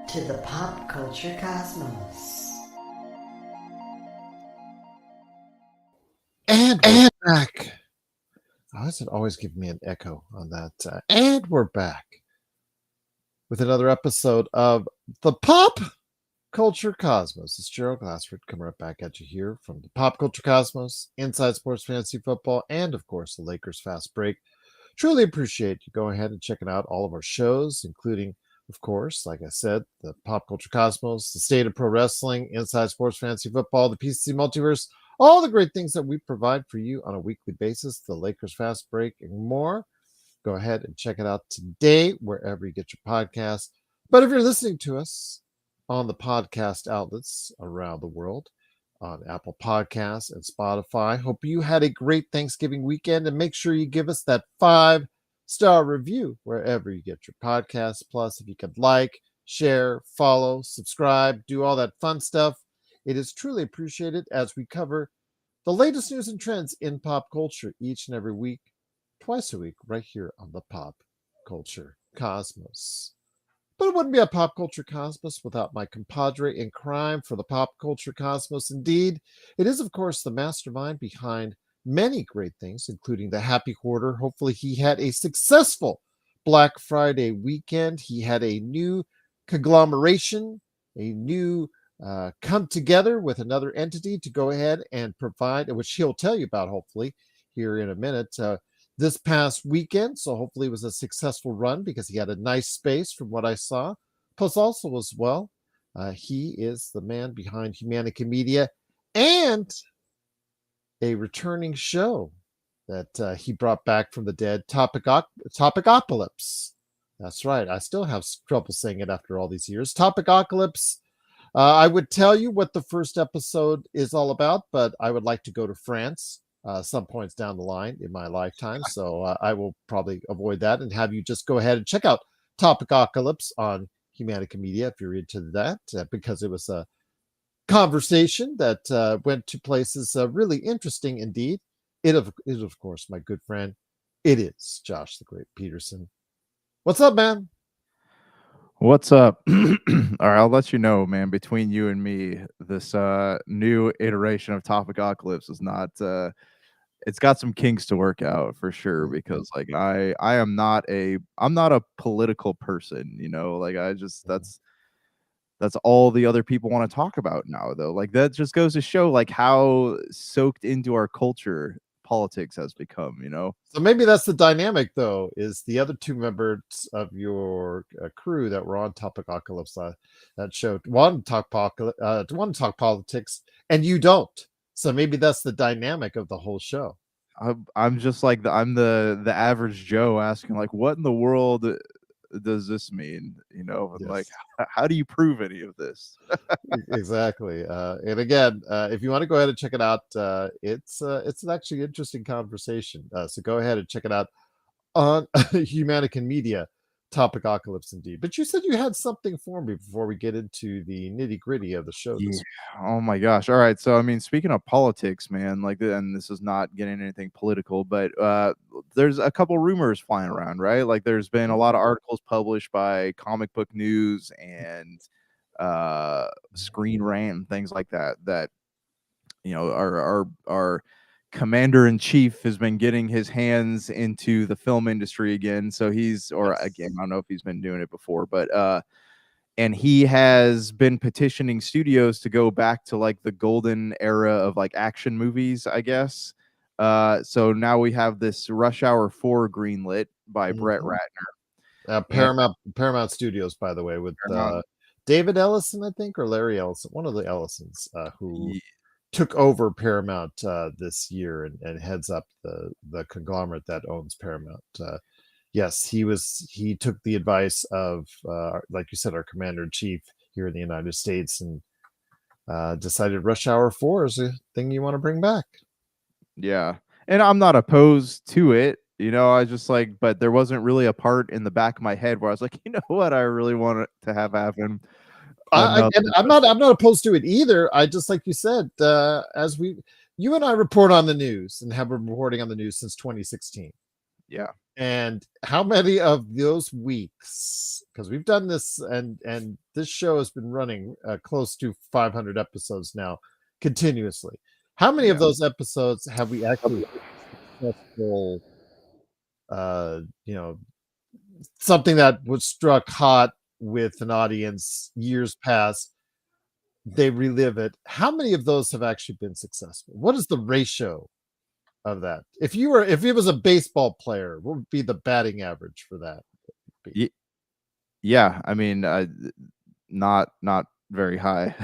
to the pop culture cosmos. And we're back. Why does it always give me an echo on that? And we're back with another episode of the Pop Culture Cosmos. It's Gerald Glassford coming right back at you here from the Pop Culture Cosmos, Inside Sports Fantasy Football, and of course the Lakers Fast Break. Truly appreciate you going ahead and checking out all of our shows, including, of course, like I said, the Pop Culture Cosmos, the State of Pro Wrestling, Inside Sports Fantasy Football, the PCC Multiverse, all the great things that we provide for you on a weekly basis, the Lakers Fast Break, and more. Go ahead and check it out today, wherever you get your podcasts. But if you're listening to us on the podcast outlets around the world, on Apple Podcasts and Spotify, hope you had a great Thanksgiving weekend, and make sure you give us that 5-star review wherever you get your podcasts. Plus, if you could like, share, follow, subscribe, do all that fun stuff, it is truly appreciated as we cover the latest news and trends in pop culture each and every week, twice a week, right here on the Pop Culture Cosmos. But it wouldn't be a Pop Culture Cosmos without my compadre in crime for the Pop Culture Cosmos. Indeed, it is, of course, the mastermind behind many great things, including the Happy Hoarder. Hopefully, he had a successful Black Friday weekend. He had a new conglomeration, a new come together with another entity to go ahead and provide, which he'll tell you about, hopefully, here in a minute. This past weekend, so hopefully it was a successful run because he had a nice space from what I saw. Plus, also as well, he is the man behind Humanica Media and a returning show that he brought back from the dead, Topicopolis. That's right. I still have trouble saying it after all these years. Topicopolis. I would tell you what the first episode is all about, but I would like to go to France some points down the line in my lifetime. So I will probably avoid that and have you just go ahead and check out Topicopolis on Humanica Media if you're into that, because it was a conversation that went to places really interesting indeed. It is, of course, my good friend. It is Josh the Great Peterson. What's up, man? What's up? All right, I'll let you know, man. Between you and me, this new iteration of Topicopolis is not. It's got some kinks to work out for sure. Because like I'm not a political person. You know, like I just that's all the other people want to talk about now, though. Like that just goes to show like how soaked into our culture politics has become. You know. So maybe that's the dynamic, though, is the other two members of your crew that were on Topicopolis that show want to talk politics, and you don't. So maybe that's the dynamic of the whole show. I'm just like I'm the average Joe asking like, what in the world does this mean? You know, and like, how do you prove any of this? Exactly. And again, if you want to go ahead and check it out, it's an actually interesting conversation. So go ahead and check it out on Humanica Media, Topicopolis indeed. But you said you had something for me before we get into the nitty gritty of the show. Yeah. Oh my gosh. All right. So I mean, speaking of politics, man, like, and this is not getting anything political, but there's a couple rumors flying around, right? Like, there's been a lot of articles published by Comic Book News and Screen Rant and things like that. That you know, our commander-in-chief has been getting his hands into the film industry again. So again, I don't know if he's been doing it before, but and he has been petitioning studios to go back to like the golden era of like action movies, I guess. So now we have this Rush Hour 4 greenlit by Brett Ratner. Paramount Studios, by the way, with David Ellison, I think, or Larry Ellison, one of the Ellisons, who took over Paramount this year and heads up the conglomerate that owns Paramount. Yes, he took the advice of, like you said, our commander-in-chief here in the United States, and decided Rush Hour 4 is a thing you want to bring back. Yeah, and I'm not opposed to it. You know, I just like, but there wasn't really a part in the back of my head where I was like, you know what, I really want to have happen. I'm not opposed to it either. I just, like you said, you and I report on the news and have been reporting on the news since 2016. Yeah. And how many of those weeks, because we've done this, and this show has been running close to 500 episodes now continuously. How many of those episodes have we actually successful, you know, something that was struck hot with an audience years past, they relive it? How many of those have actually been successful? What is the ratio of that? If it was a baseball player, what would be the batting average for that? Yeah, I mean, not very high.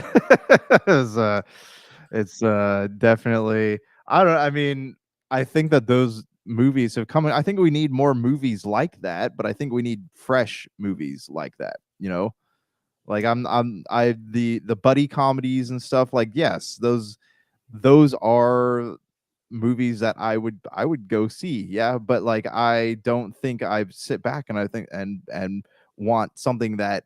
It's definitely, I don't, I mean, I think that those movies have come. I think we need more movies like that, but I think we need fresh movies like that. Like the buddy comedies and stuff. Like, yes, those are movies that I would go see. Yeah, but like I don't think I sit back and I think and want something that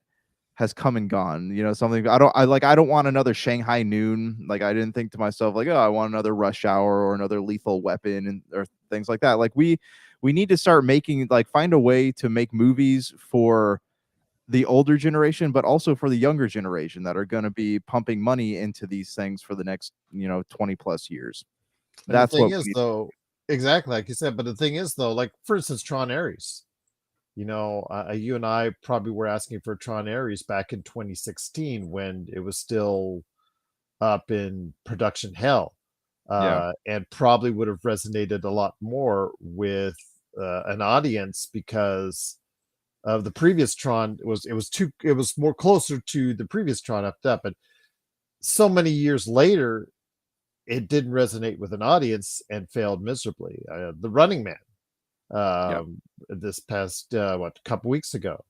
has come and gone. Something I don't want another Shanghai Noon. Like, I didn't think to myself like, oh, I want another Rush Hour or another Lethal Weapon and or things like that. Like, we need to start making, like, find a way to make movies for the older generation, but also for the younger generation that are going to be pumping money into these things for the next 20 plus years. And the That's thing what is, though, exactly like you said, but the thing is, though, like, for instance, Tron Ares, you and I probably were asking for Tron Ares back in 2016 when it was still up in production hell, Yeah. and probably would have resonated a lot more with an audience because of the previous Tron. It was more closer to the previous Tron up that, but so many years later, it didn't resonate with an audience and failed miserably. The Running Man, Yeah. this past couple weeks ago,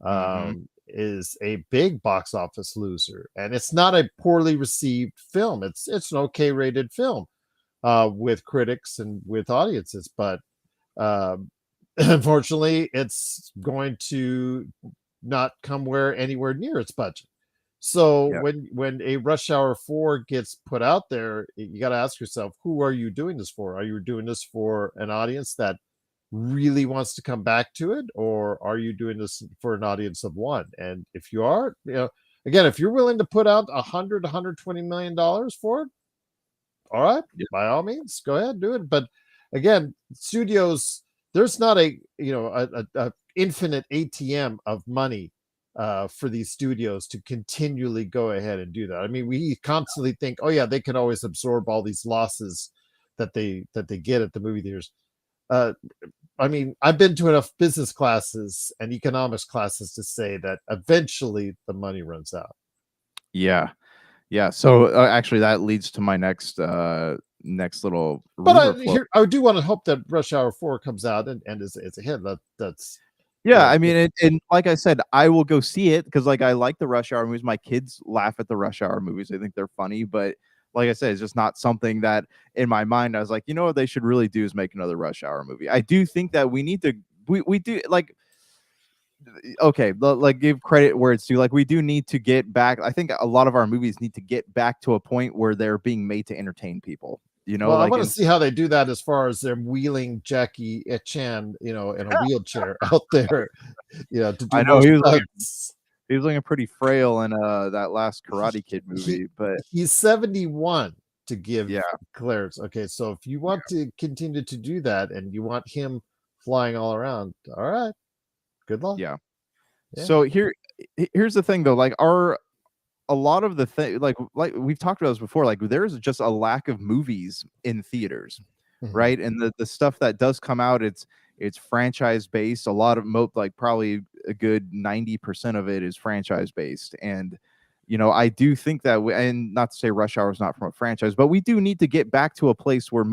Hmm. is a big box office loser, and it's not a poorly received film. It's an okay rated film with critics and with audiences, but um, unfortunately, it's going to not come anywhere near its budget. So Yeah. when a Rush Hour 4 gets put out there, you got to ask yourself, who are you doing this for? Are you doing this for an audience that really wants to come back to it, or are you doing this for an audience of one? And if you are, again, if you're willing to put out 120 million dollars for it, all right, Yeah. by all means, go ahead, do it. But again, studios, there's not a infinite ATM of money for these studios to continually go ahead and do that. I mean, we constantly think, oh yeah, they can always absorb all these losses that they get at the movie theaters. Uh, I mean, I've been to enough business classes and economics classes to say that eventually the money runs out. Yeah. Yeah. So actually, that leads to my next little But rumor float. I do want to hope that Rush Hour 4 comes out and is a hit. That's Yeah, I mean, and like I said, I will go see it because, like, I like the Rush Hour movies. My kids laugh at the Rush Hour movies; I think they're funny. But like I said, it's just not something that in my mind I was like, what they should really do is make another Rush Hour movie. I do think that we need to. We do, like, okay, like, give credit where it's due. Like, we do need to get back. I think a lot of our movies need to get back to a point where they're being made to entertain people. Well, I Like, want to see how they do that as far as them wheeling Jackie Chan, in a wheelchair out there, to do I know more stunts. he was looking pretty frail in that last Karate Kid movie, but He's 71 to give yeah. clearance. Okay, so if you want to continue to do that and you want him flying all around, all right, good luck. Yeah. Yeah. So here's the thing though, like, a lot of the thing, like we've talked about this before, like, there's just a lack of movies in theaters, Mhm. right? And the stuff that does come out, it's franchise based. A lot of like probably a good 90% of it is franchise based. And I do think that and not to say Rush Hour is not from a franchise, but we do need to get back to a place where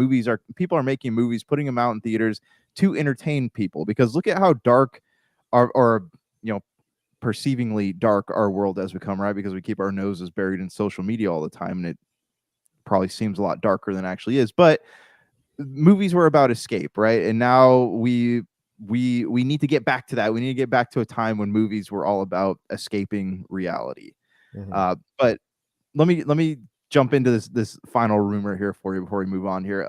people are making movies, putting them out in theaters to entertain people. Because look at how dark or perceivingly dark our world has become, right? Because we keep our noses buried in social media all the time, and it probably seems a lot darker than it actually is. But movies were about escape, right? And now we need to get back to that. We need to get back to a time when movies were all about escaping reality. But let me jump into this final rumor here for you before we move on here.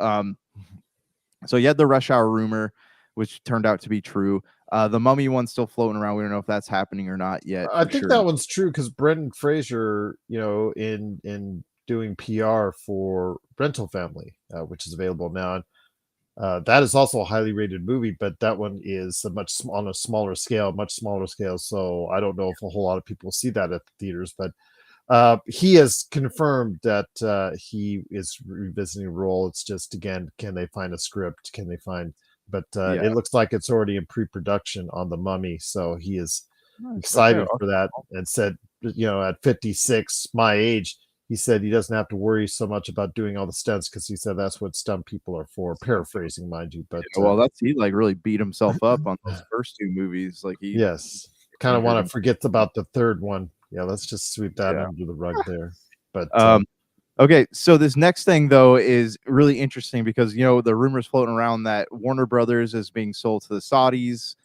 So you had the Rush Hour rumor, which turned out to be true. The Mummy one's still floating around. We don't know if that's happening or not yet. I think that one's true because Brendan Fraser, in doing PR for Rental Family, which is available now. That is also a highly rated movie, but that one is on a smaller scale, much smaller scale. So I don't know if a whole lot of people will see that at the theaters, but he has confirmed that he is revisiting the role. It's just, again, can they find a script? Can they find? But it looks like it's already in pre-production on The Mummy, so he is excited for that, and said, at 56, my age, he said he doesn't have to worry so much about doing all the stunts because he said that's what stunt people are for. Paraphrasing, mind you, but he like really beat himself up on those first two movies. Like he kind of want to forget about the third one. Yeah, let's just sweep that under the rug there. But okay, so this next thing though is really interesting because the rumors floating around that Warner Brothers is being sold to the Saudis.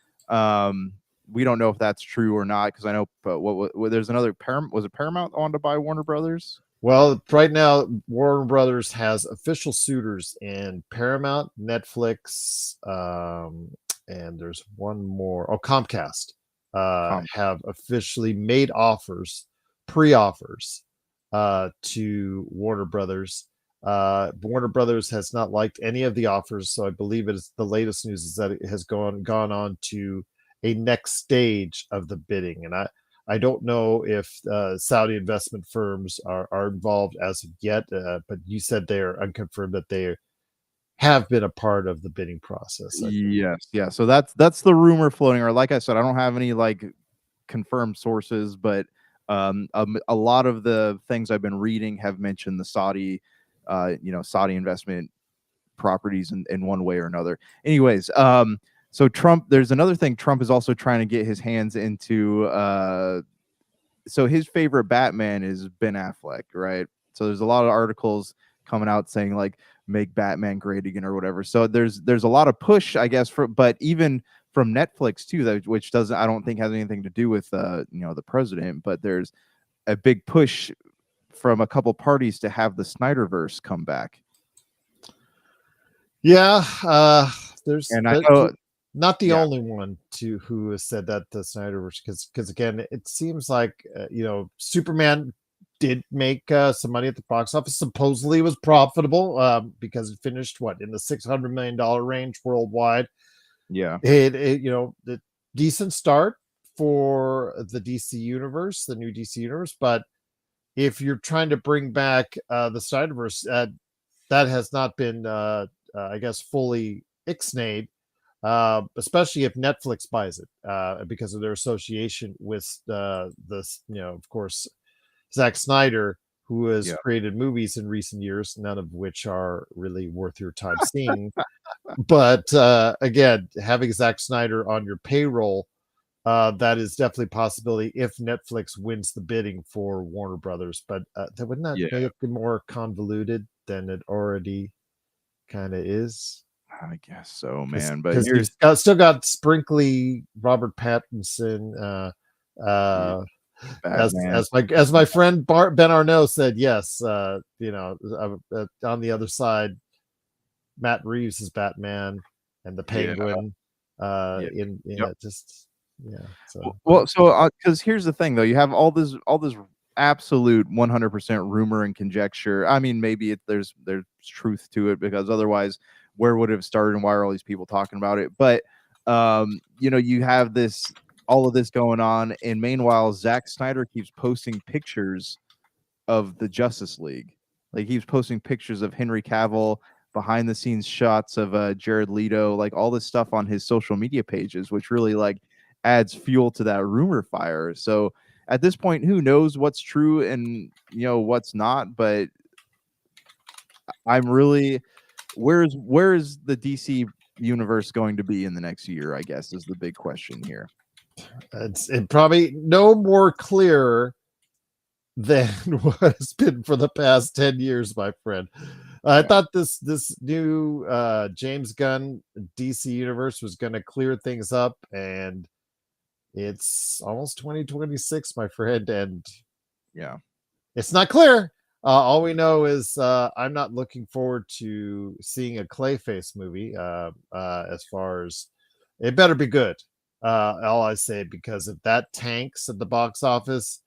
We don't know if that's true or not because I know, but there's another Paramount. Was it Paramount that wanted to buy Warner Brothers? Well, right now Warner Brothers has official suitors in Paramount, Netflix, and there's one more. Oh, Comcast have officially made pre-offers to Warner Brothers. Warner Brothers has not liked any of the offers, so I believe the latest news is that it has gone on to a next stage of the bidding, and I don't know if Saudi investment firms are involved as of yet, but you said they're unconfirmed that they have been a part of the bidding process. Yes, yeah. So that's the rumor floating. Or like I said, I don't have any like confirmed sources, but a lot of the things I've been reading have mentioned the Saudi, Saudi investment properties in one way or another. Anyways, so Trump, there's another thing Trump is also trying to get his hands into. So his favorite Batman is Ben Affleck, right? So there's a lot of articles coming out saying like make Batman great again or whatever. So there's a lot of push, I guess, but even from Netflix too, which I don't think has anything to do with the president, but there's a big push from a couple parties to have the Snyderverse come back. Yeah, there's I know not the only one who has said that the Snyderverse, because again, it seems like Superman did make some money at the box office. Supposedly, it was profitable because it finished in the $600 million range worldwide. Yeah, it the decent start for the DC universe, the new DC universe. But if you're trying to bring back the Snyderverse, that has not been, I guess, fully ixnayed. Especially if Netflix buys it, because of their association with this, of course, Zack Snyder, who has created movies in recent years, none of which are really worth your time seeing. But again, having Zack Snyder on your payroll, that is definitely a possibility if Netflix wins the bidding for Warner Brothers. But that wouldn't that make it more convoluted than it already kind of is? I guess so, man. But because you've still got Sprinkly Robert Pattinson, as my friend Ben Arnault said, yes, on the other side, Matt Reeves is Batman and the Penguin. So because here's the thing, though, you have all this absolute 100% rumor and conjecture. I mean, maybe there's truth to it because otherwise, where would it have started and why are all these people talking about it? But you have all of this going on, and meanwhile, Zack Snyder keeps posting pictures of the Justice League. Like he keeps posting pictures of Henry Cavill, behind the scenes shots of Jared Leto, like all this stuff on his social media pages, which really like adds fuel to that rumor fire. So at this point, who knows what's true and what's not? But I'm really, where's the DC universe going to be in the next year, I guess, is the big question here. It's probably no more clear than what has been for the past 10 years, my friend. I thought this new James Gunn DC universe was going to clear things up, and it's almost 2026, my friend, and it's not clear. All we know is I'm not looking forward to seeing a Clayface movie as far as It better be good. All I say, because if that tanks at the box office,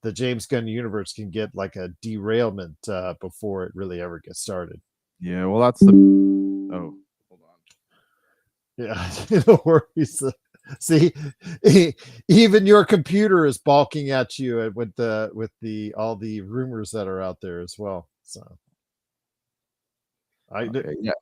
the James Gunn universe can get like a derailment before it really ever gets started. Yeah, well, that's the. Oh, hold on. Yeah, no worries. See, even your computer is balking at you with the all the rumors that are out there as well. So, Okay, yeah.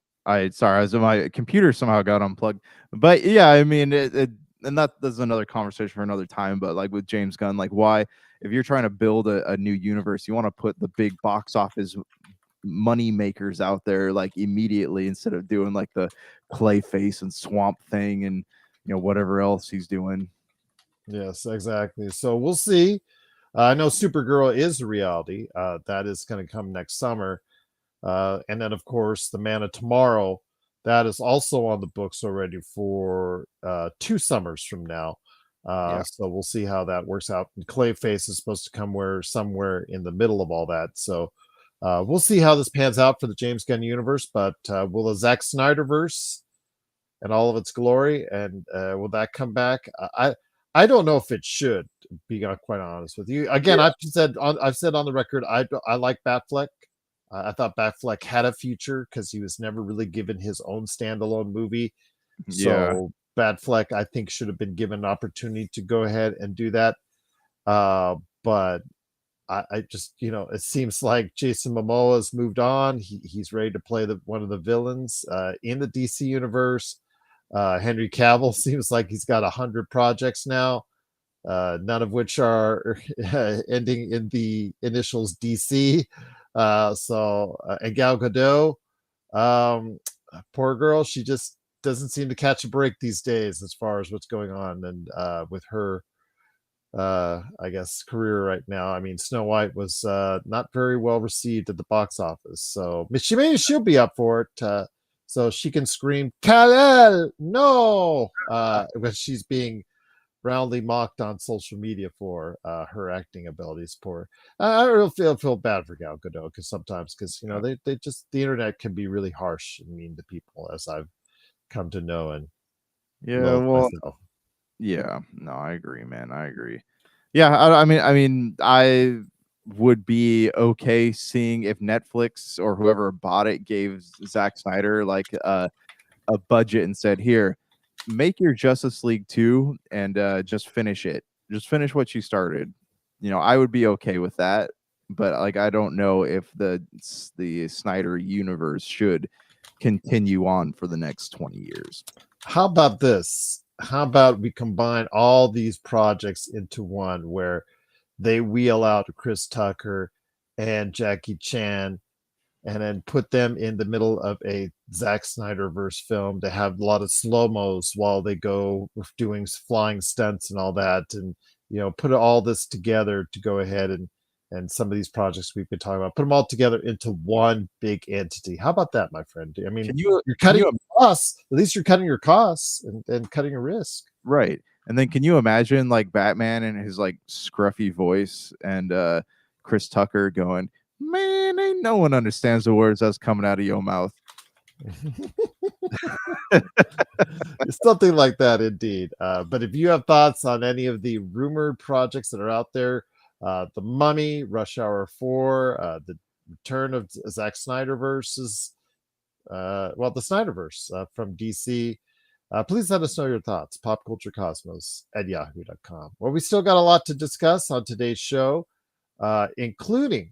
Sorry, my computer somehow got unplugged. But yeah, I mean, and that's another conversation for another time. But like with James Gunn, like why, if you're trying to build a new universe, you want to put the big box office money makers out there like immediately instead of doing like the Clayface and Swamp Thing and whatever else he's doing. yes, exactly. So we'll see. I know Supergirl is a reality. That is going to come next summer. And then, of course, The Man of Tomorrow, that is also on the books already for 2 summers from now. Yeah. So we'll see how that works out. And Clayface is supposed to come somewhere in the middle of all that. So we'll see how this pans out for the James Gunn universe. But will the Zack Snyderverse and all of its glory, and will that come back? I don't know if it should. Be quite honest with you. Again, Yeah. I've said on the record, I like Batfleck. I thought Batfleck had a future because he was never really given his own standalone movie. Yeah. So Batfleck, I think, should have been given an opportunity to go ahead and do that. But I just, it seems like Jason Momoa has moved on. He's ready to play one of the villains in the DC universe. Henry Cavill seems like he's got 100 projects now, none of which are ending in the initials DC. And Gal Gadot, poor girl, she just doesn't seem to catch a break these days as far as what's going on and with her I guess career right now. I mean, Snow White was not very well received at the box office, so she'll be up for it, so she can scream Kal-El, no, when she's being roundly mocked on social media for her acting abilities. Poor, I really feel bad for Gal Gadot because they just, the internet can be really harsh and mean to people, as I've come to know and Yeah, love well, myself. yeah, no, I agree, man. I agree. Yeah, I mean, I would be okay seeing if Netflix or whoever bought it gave Zack Snyder like a budget and said, "Here, make your Justice League 2 and just finish it. Just finish what you started." I would be okay with that, but like I don't know if the Snyder universe should continue on for the next 20 years. How about this? How about we combine all these projects into one where they wheel out Chris Tucker and Jackie Chan and then put them in the middle of a Zack Snyderverse film to have a lot of slow-mos while they go doing flying stunts and all that, and put all this together to go ahead and some of these projects we've been talking about, put them all together into one big entity. How about that, my friend? I mean, you're cutting your costs. At least you're cutting your costs and cutting a risk. Right. And then can you imagine like Batman and his like scruffy voice and Chris Tucker going, "Man, ain't no one understands the words that's coming out of your mouth." It's something like that, indeed. But if you have thoughts on any of the rumored projects that are out there, The Mummy, Rush Hour 4, the return of Zack Snyder versus, the Snyderverse from DC, please let us know your thoughts. popculturecosmos@yahoo.com. Well, we still got a lot to discuss on today's show, including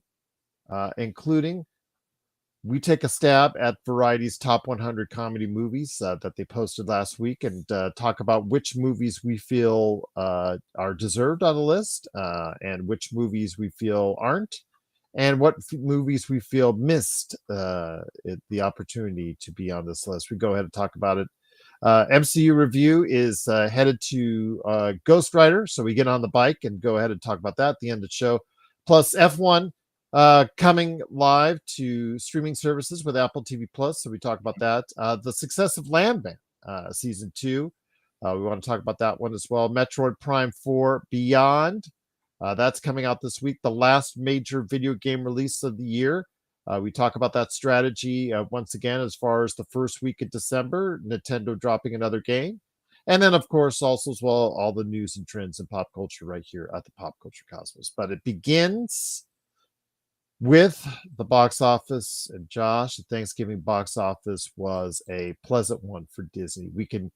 we take a stab at Variety's top 100 comedy movies that they posted last week, and talk about which movies we feel are deserved on the list, and which movies we feel aren't, and what movies we feel missed the opportunity to be on this list. We go ahead and talk about it. MCU review is headed to Ghost Rider, so we get on the bike and go ahead and talk about that at the end of the show. Plus F1 coming live to streaming services with Apple TV Plus, so we talk about that. The success of Landman season 2, we want to talk about that one as well. Metroid Prime 4 Beyond, that's coming out this week, the last major video game release of the year. We talk about that strategy once again as far as the first week of December, Nintendo dropping another game. And then, of course, also as well, all the news and trends in pop culture right here at the Pop Culture Cosmos. But it begins with the box office. And Josh, the Thanksgiving box office was a pleasant one for Disney. We can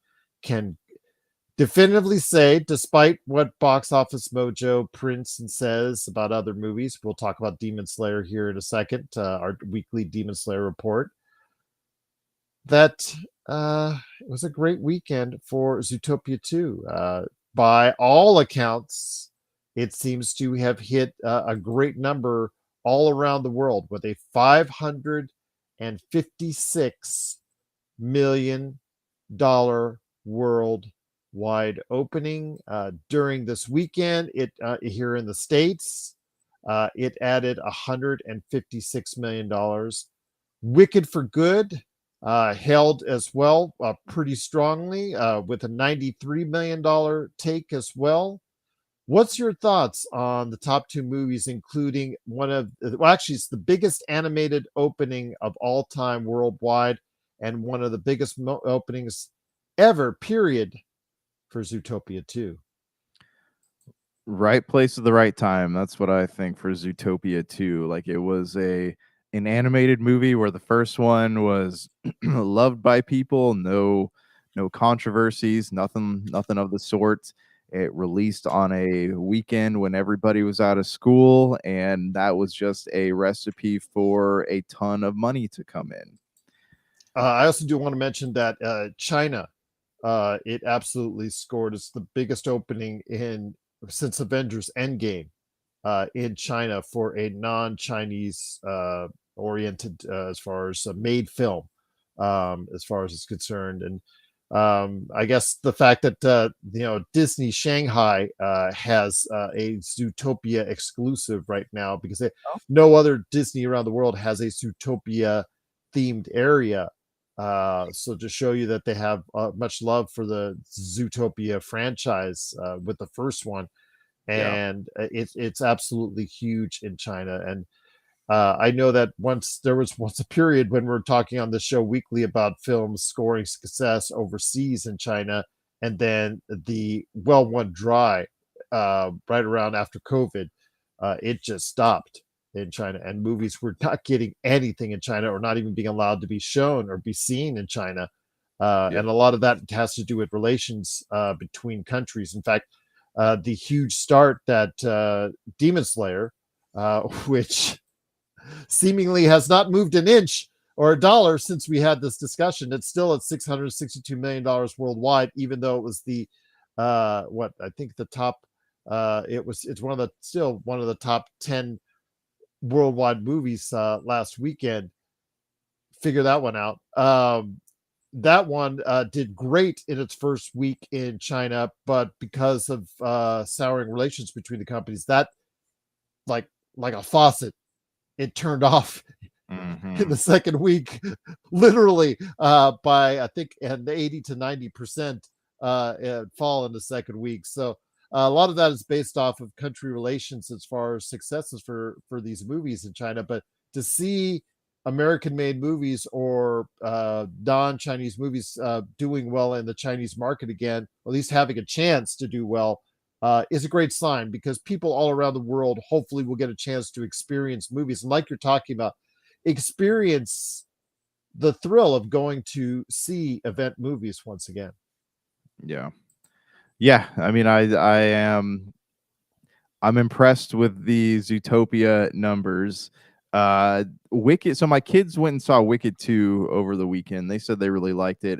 definitively say, despite what Box Office Mojo prints and says about other movies, we'll talk about Demon Slayer here in a second, our weekly Demon Slayer report, that it was a great weekend for Zootopia 2. By all accounts, it seems to have hit a great number all around the world with a $556 million worldwide opening during this weekend. It here in the States, it added $156 million. Wicked for Good held as well pretty strongly with a $93 million take as well. What's your thoughts on the top two movies, including actually, it's the biggest animated opening of all time worldwide and one of the biggest openings ever, period, for Zootopia 2. Right place at the right time. That's what I think for Zootopia 2. Like, it was an animated movie where the first one was loved by people, no controversies, nothing of the sort. It released on a weekend when everybody was out of school, and that was just a recipe for a ton of money to come in. I also do want to mention that China, it absolutely scored. It's the biggest opening since Avengers Endgame in China for a non-Chinese oriented as far as a made film, as far as it's concerned. And I guess the fact that Disney Shanghai has a Zootopia exclusive right now, because no other Disney around the world has a Zootopia themed area. So to show you that they have much love for the Zootopia franchise with the first one, and it's absolutely huge in China. And I know that there was once a period when we were talking on the show weekly about films scoring success overseas in China, and then the well went dry right around after COVID. It just stopped in China, and movies were not getting anything in China, or not even being allowed to be shown or be seen in China. And a lot of that has to do with relations between countries. In fact, the huge start that Demon Slayer, which seemingly has not moved an inch or a dollar since we had this discussion. It's still at $662 million worldwide, even though it was the I think the top it's still one of the top 10 worldwide movies last weekend. Figure that one out. That one did great in its first week in China, but because of souring relations between the companies, that like a faucet, it turned off in the second week, literally by I think an 80 to 90% fall in the second week. So a lot of that is based off of country relations as far as successes for these movies in China. But to see American-made movies or non-Chinese movies doing well in the Chinese market again, or at least having a chance to do well, is a great sign, because people all around the world hopefully will get a chance to experience movies. And like you're talking about, experience the thrill of going to see event movies once again. Yeah. I mean, I'm impressed with the Zootopia numbers. Wicked. So my kids went and saw Wicked 2 over the weekend. They said they really liked it.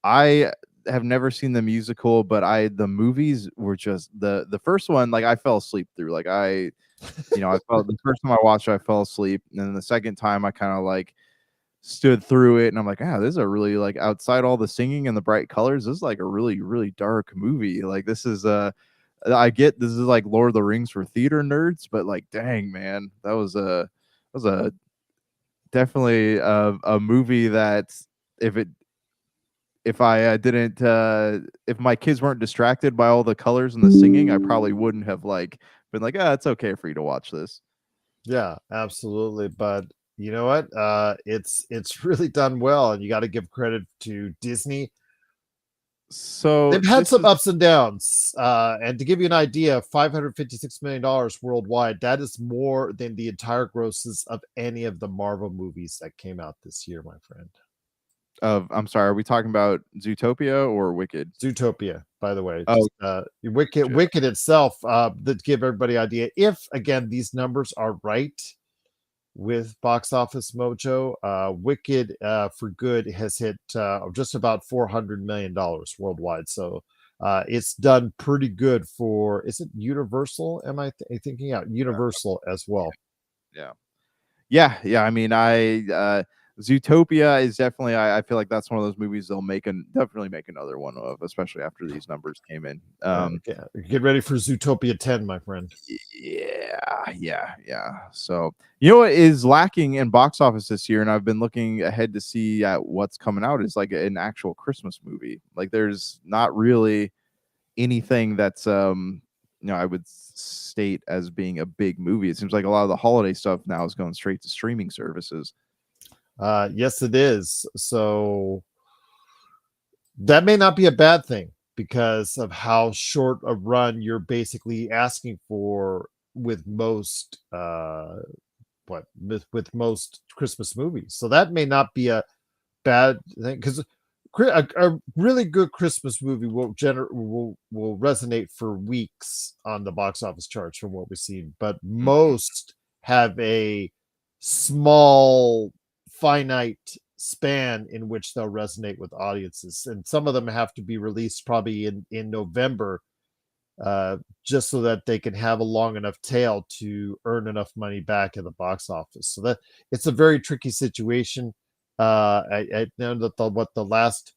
I have never seen the musical, but the movies were just the first one. Like, I fell asleep through. Like, I felt the first time I watched it, I fell asleep, and then the second time I kind of like stood through it, and I'm like, this is a really, like, outside all the singing and the bright colors, this is like a really, really dark movie. Like, this is I get this is like Lord of the Rings for theater nerds, but like, dang, man, that was a definitely a movie that if I didn't if my kids weren't distracted by all the colors and the singing, I probably wouldn't have like been like, it's okay for you to watch this. Yeah, absolutely. But you know what? It's really done well, and you got to give credit to Disney So They've had this some is ups and downs. And to give you an idea, $556 million worldwide, that is more than the entire grosses of any of the Marvel movies that came out this year, my friend. I'm sorry, are we talking about Zootopia or Wicked? Zootopia, by the way. Oh, Wicked itself, to give everybody an idea, if, again, these numbers are right with Box Office Mojo, Wicked for Good has hit just about $400 million worldwide. So it's done pretty good for, is it Universal? Am I thinking? Yeah, Universal as well. Yeah. I mean, Zootopia is definitely. I feel like that's one of those movies they'll definitely make another one of, especially after these numbers came in. Get ready for Zootopia 10, my friend. Yeah. So you know what is lacking in box office this year, and I've been looking ahead to see at what's coming out, is like an actual Christmas movie. Like there's not really anything that's I would state as being a big movie. It seems like a lot of the holiday stuff now is going straight to streaming services. Yes, it is. So that may not be a bad thing because of how short a run you're basically asking for with most with most Christmas movies. So that may not be a bad thing, because a really good Christmas movie will resonate for weeks on the box office charts from what we've seen, but most have a small finite span in which they'll resonate with audiences, and some of them have to be released probably in November, just so that they can have a long enough tail to earn enough money back at the box office. So that it's a very tricky situation. I know that the last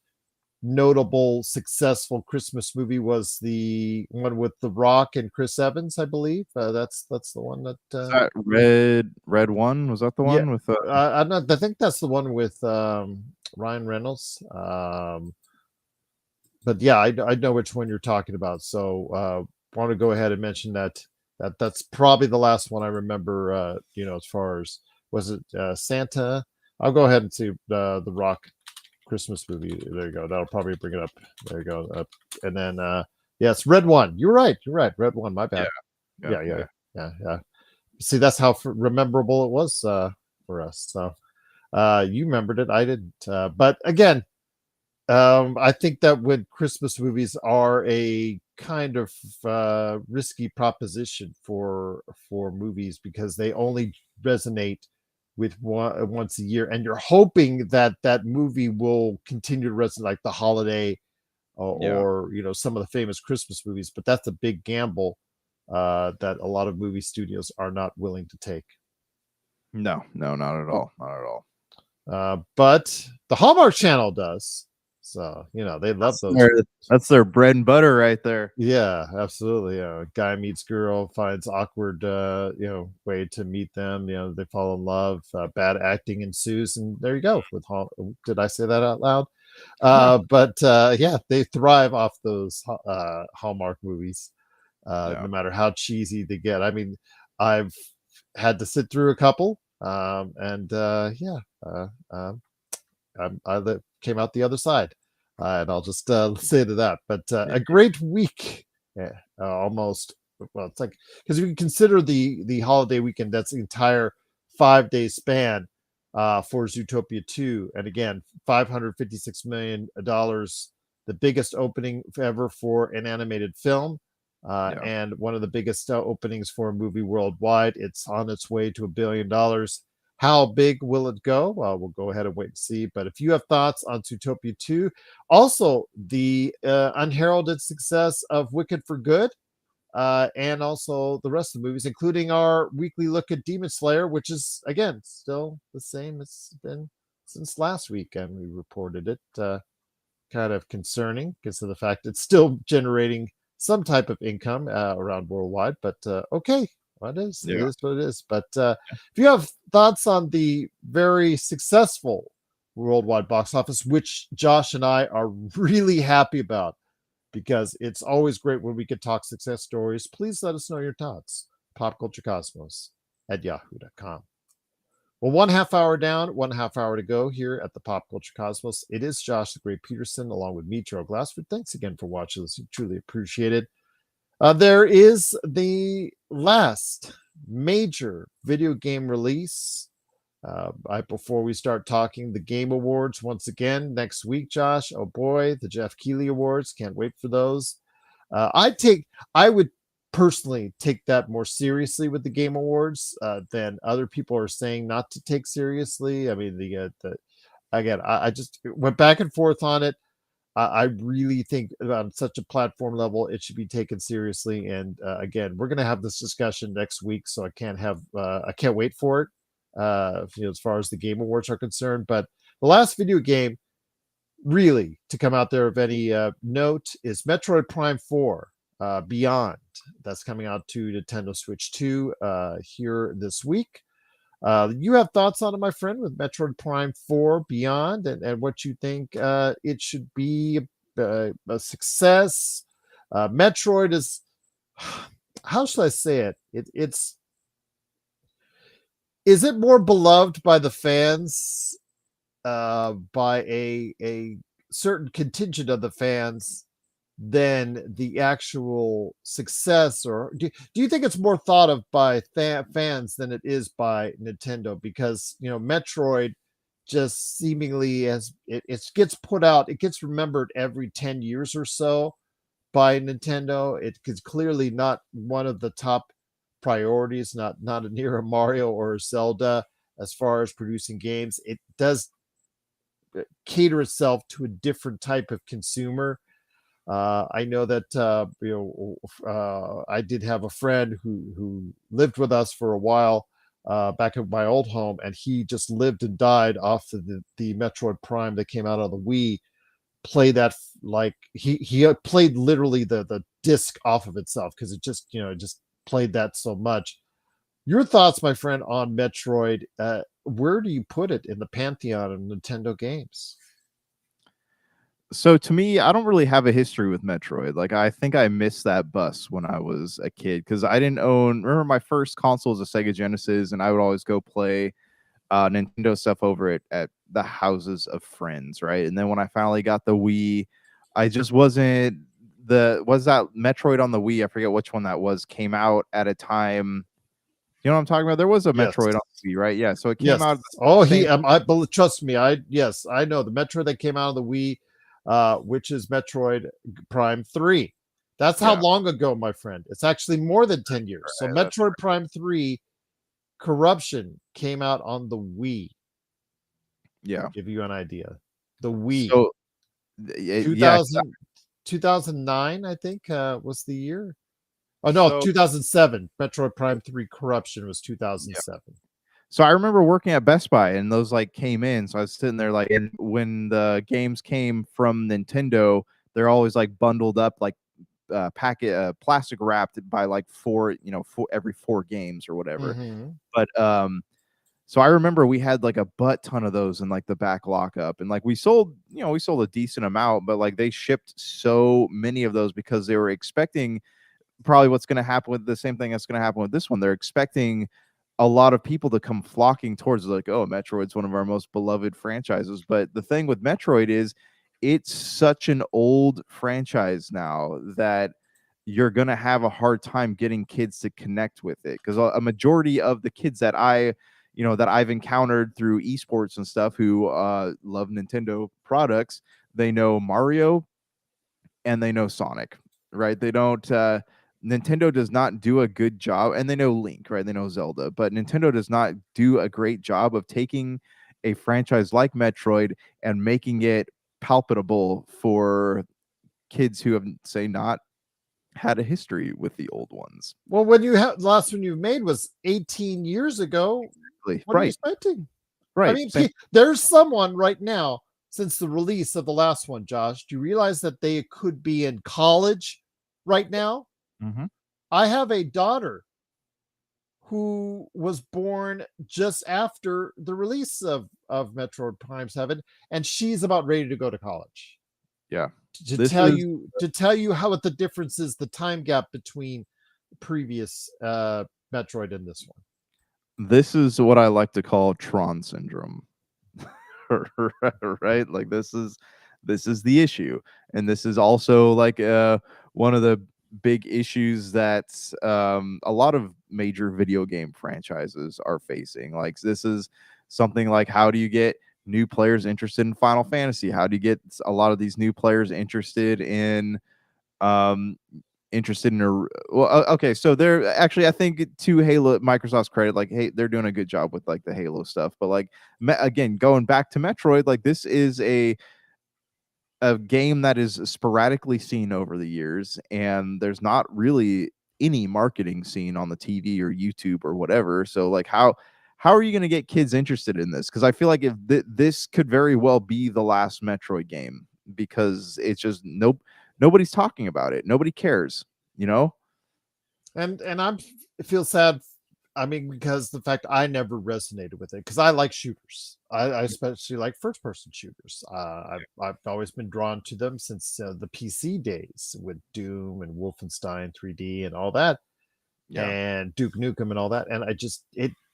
notable successful Christmas movie was the one with The Rock and Chris Evans, I believe. That's the one that. Is that Red One? Was that the Yeah, one with? I'm not. I think that's the one with Ryan Reynolds. But yeah, I know which one you're talking about. So want to go ahead and mention that's probably the last one I remember. As far as, was it Santa? I'll go ahead and see the Rock Christmas movie. There you go. That'll probably bring it up. There you go. And then yes, Red One. You're right. Red One. My bad. Yeah. See, that's how rememberable it was for us. So you remembered it. I didn't. But again, I think that when Christmas movies are a kind of risky proposition for movies, because they only resonate with once a year, and you're hoping that that movie will continue to resonate, like The Holiday, or some of the famous Christmas movies. But that's a big gamble that a lot of movie studios are not willing to take. No, not at all. Not at all. But the Hallmark Channel does. So, they love those. That's their bread and butter right there. Yeah, absolutely. Guy meets girl, finds awkward, way to meet them. They fall in love. Bad acting ensues, and there you go. Did I say that out loud? But yeah, they thrive off those Hallmark movies, no matter how cheesy they get. I mean, I've had to sit through a couple, and I came out the other side, and I'll just say to that. But a great week, almost. Well, it's like, because if you consider the holiday weekend, that's the entire 5-day span for Zootopia 2, and again, $556 million, the biggest opening ever for an animated film. And one of the biggest openings for a movie worldwide. It's on its way to $1 billion. How big will it go? We'll go ahead and wait and see. But if you have thoughts on Zootopia 2, also the unheralded success of Wicked for Good, and also the rest of the movies, including our weekly look at Demon Slayer, which is, again, still the same it's been since last week, and we reported it. Kind of concerning because of the fact it's still generating some type of income around worldwide. But okay. It is what it is. But if you have thoughts on the very successful worldwide box office, which Josh and I are really happy about, because it's always great when we can talk success stories, please let us know your thoughts. PopCultureCosmos@yahoo.com. Well, 1/2 hour down, 1/2 hour to go here at the Pop Culture Cosmos. It is Josh the Great Peterson along with me, Gerald Glassford. Thanks again for watching this. Truly appreciate it. There is the last major video game release. Right before we start talking the Game Awards once again next week, Josh. Oh boy, the Jeff Keighley Awards. Can't wait for those. I would personally take that more seriously with the Game Awards than other people are saying not to take seriously. I mean, I just went back and forth on it. I really think on such a platform level, it should be taken seriously. And again, we're going to have this discussion next week, so I can't wait for it. As far as the Game Awards are concerned, but the last video game really to come out there of any note is Metroid Prime 4 Beyond. That's coming out to Nintendo Switch 2 here this week. You have thoughts on it, my friend, with Metroid Prime 4 Beyond, and what you think it should be a success. Metroid is, how should I say it? Is it more beloved by the fans, by a certain contingent of the fans, than the actual success? Or do you think it's more thought of by fans than it is by Nintendo? Because Metroid just seemingly it gets put out, it gets remembered every 10 years or so by Nintendo. It is clearly not one of the top priorities, not near a Mario or a Zelda as far as producing games. It does cater itself to a different type of consumer. I know that I did have a friend who lived with us for a while back at my old home, and he just lived and died off of the Metroid Prime that came out on the Wii. Play that, like he played literally the disc off of itself because it just played that so much. Your thoughts, my friend, on Metroid? Where do you put it in the pantheon of Nintendo games? So to me, I don't really have a history with Metroid. Like, I think I missed that bus when I was a kid because I didn't remember my first console was a Sega Genesis, and I would always go play Nintendo stuff over at the houses of friends, right? And then when I finally got the Wii, I just wasn't was that Metroid on the Wii? I forget which one that was. Came out at a time. You know what I'm talking about? There was a Metroid on the Wii, right? Yeah. So it came out. Trust me. I know the Metroid that came out of the Wii, which is Metroid Prime 3. That's how long ago, my friend. It's actually more than 10 years. Right, so Metroid Prime 3 Corruption came out on the Wii. Yeah. To give you an idea. The Wii. So 2009, I think, was the year. Oh, no, 2007. Metroid Prime 3 Corruption was 2007. Yeah. So I remember working at Best Buy, and those came in. So I was sitting there and when the games came from Nintendo, they're always bundled up, plastic wrapped by four every 4 games or whatever. Mm-hmm. But so I remember we had a butt ton of those in the back lockup, and we sold a decent amount, but they shipped so many of those because they were expecting probably what's going to happen with the same thing that's going to happen with this one. They're expecting a lot of people to come flocking towards oh, Metroid's one of our most beloved franchises. But the thing with Metroid is it's such an old franchise now that you're going to have a hard time getting kids to connect with it, because a majority of the kids that I've encountered through esports and stuff who love Nintendo products, they know Mario and they know Sonic, right? They don't Nintendo does not do a good job, and they know Link, right? They know Zelda, but Nintendo does not do a great job of taking a franchise like Metroid and making it palpable for kids who have, say, not had a history with the old ones. Well, when the last one you made was 18 years ago. Exactly. What are you expecting? Right. I mean, there's someone right now since the release of the last one, Josh. Do you realize that they could be in college right now? Mm-hmm. I have a daughter who was born just after the release of Metroid Prime 7, and she's about ready to go to college. Yeah. To tell you how the difference is, the time gap between the previous Metroid and this one. This is what I like to call Tron syndrome. Right? Like this is the issue. And this is also like one of the big issues that a lot of major video game franchises are facing. Like this is something like, how do you get new players interested in Final Fantasy? How do you get a lot of these new players interested in um okay, so they're actually, I think, to Halo, Microsoft's credit, like, hey, they're doing a good job with like the Halo stuff, but like again, going back to Metroid, like this is a game that is sporadically seen over the years, and there's not really any marketing scene on the TV or YouTube or whatever. So like how are you going to get kids interested in this? Because I feel like if this could very well be the last Metroid game, because it's just nobody's talking about it, nobody cares, you know. And feel sad. I mean, because the fact I never resonated with it, because I like shooters. I especially like first person shooters. I've always been drawn to them since the PC days with Doom and Wolfenstein 3D and all that, Yeah. and Duke Nukem and all that. And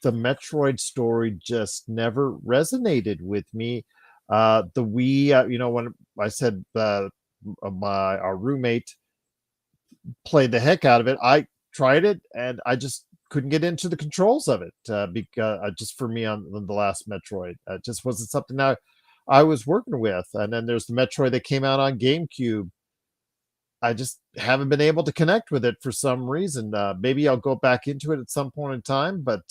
the Metroid story just never resonated with me. The Wii, when I said our roommate played the heck out of it, I tried it and I just couldn't get into the controls of it because just for me on the last Metroid, it just wasn't something that I was working with. And then there's the Metroid that came out on GameCube. I just haven't been able to connect with it for some reason. Maybe I'll go back into it at some point in time, but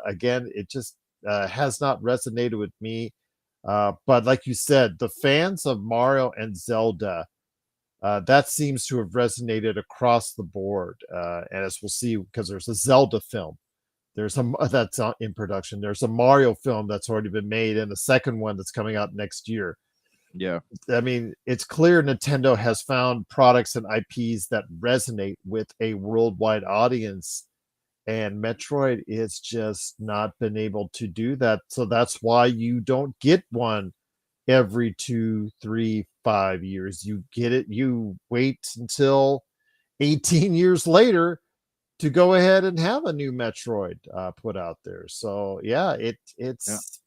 again, it just has not resonated with me. But like you said, the fans of Mario and Zelda, that seems to have resonated across the board. And as we'll see, because there's a Zelda film, there's a that's in production. There's a Mario film that's already been made, and a second one that's coming out next year. Yeah. I mean, it's clear Nintendo has found products and IPs that resonate with a worldwide audience, and Metroid is just not been able to do that. So that's why you don't get one every 2, 3, 5 years. You get it, you wait until 18 years later to go ahead and have a new Metroid put out there. So yeah, it's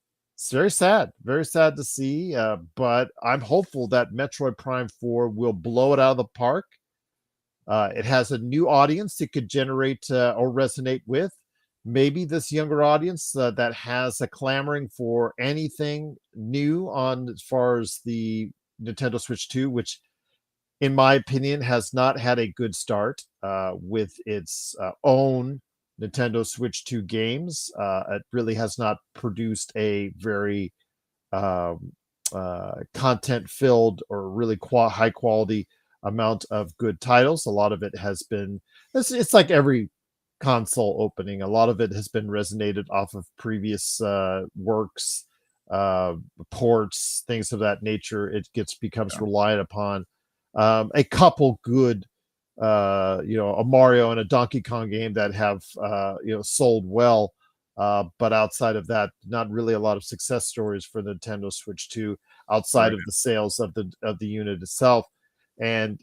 very sad to see. But I'm hopeful that Metroid Prime 4 will blow it out of the park. It has a new audience it could generate or resonate with. Maybe this younger audience that has a clamoring for anything new on as far as the Nintendo Switch 2, which in my opinion has not had a good start with its own Nintendo Switch 2 games. It really has not produced a very content filled or really high quality amount of good titles. A lot of it has been, it's like every console opening, a lot of it has been resonated off of previous works, ports, things of that nature. It becomes reliant upon a couple good a Mario and a Donkey Kong game that have sold well, but outside of that, not really a lot of success stories for the Nintendo Switch 2 outside of the sales of the unit itself. And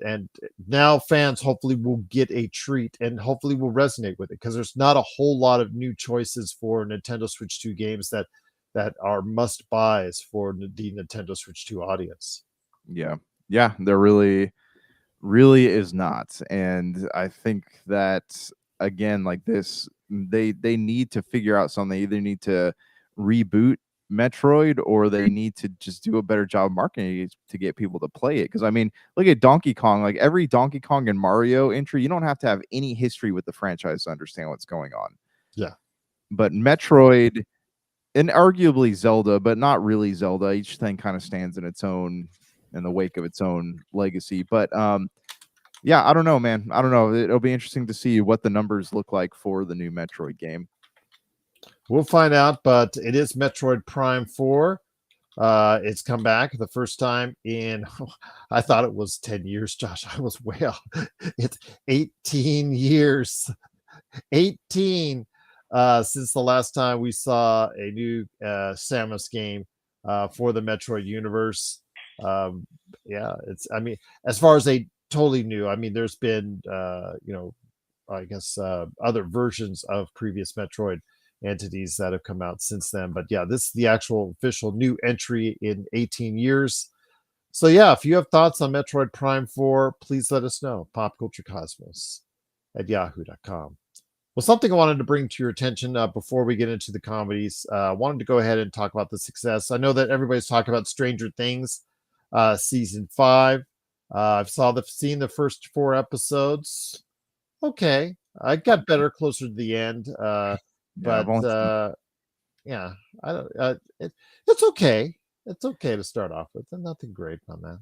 now fans hopefully will get a treat and hopefully will resonate with it, because there's not a whole lot of new choices for Nintendo Switch 2 games that are must buys for the Nintendo Switch 2 audience. Yeah, there really is not. And I think that, again, like this, they need to figure out something. They either need to reboot Metroid, or they need to just do a better job marketing it to get people to play it. Because I mean, look at Donkey Kong. Like every Donkey Kong and Mario entry, you don't have to have any history with the franchise to understand what's going on. Yeah. But Metroid, and arguably Zelda, but not really Zelda, each thing kind of stands in its own, in the wake of its own legacy. But yeah, I don't know, man. I don't know. It'll be interesting to see what the numbers look like for the new Metroid game. We'll find out, but it is Metroid Prime 4. It's come back the first time in, I thought it was 10 years, Josh. I was way off. It's 18 years. 18 since the last time we saw a new Samus game for the Metroid universe. Yeah, I mean, as far as a totally new, I mean, there's been, I guess, other versions of previous Metroid entities that have come out since then. But yeah, this is the actual official new entry in 18 years. So yeah, if you have thoughts on Metroid Prime 4, please let us know. popculturecosmos@yahoo.com. Well, something I wanted to bring to your attention before we get into the comedies, wanted to go ahead and talk about the success. I know that everybody's talking about Stranger Things season 5. I've seen the first 4 episodes. Okay, I got better closer to the end, Yeah, I've but only seen- yeah, I don't. It's okay. It's okay to start off with, and nothing great on that.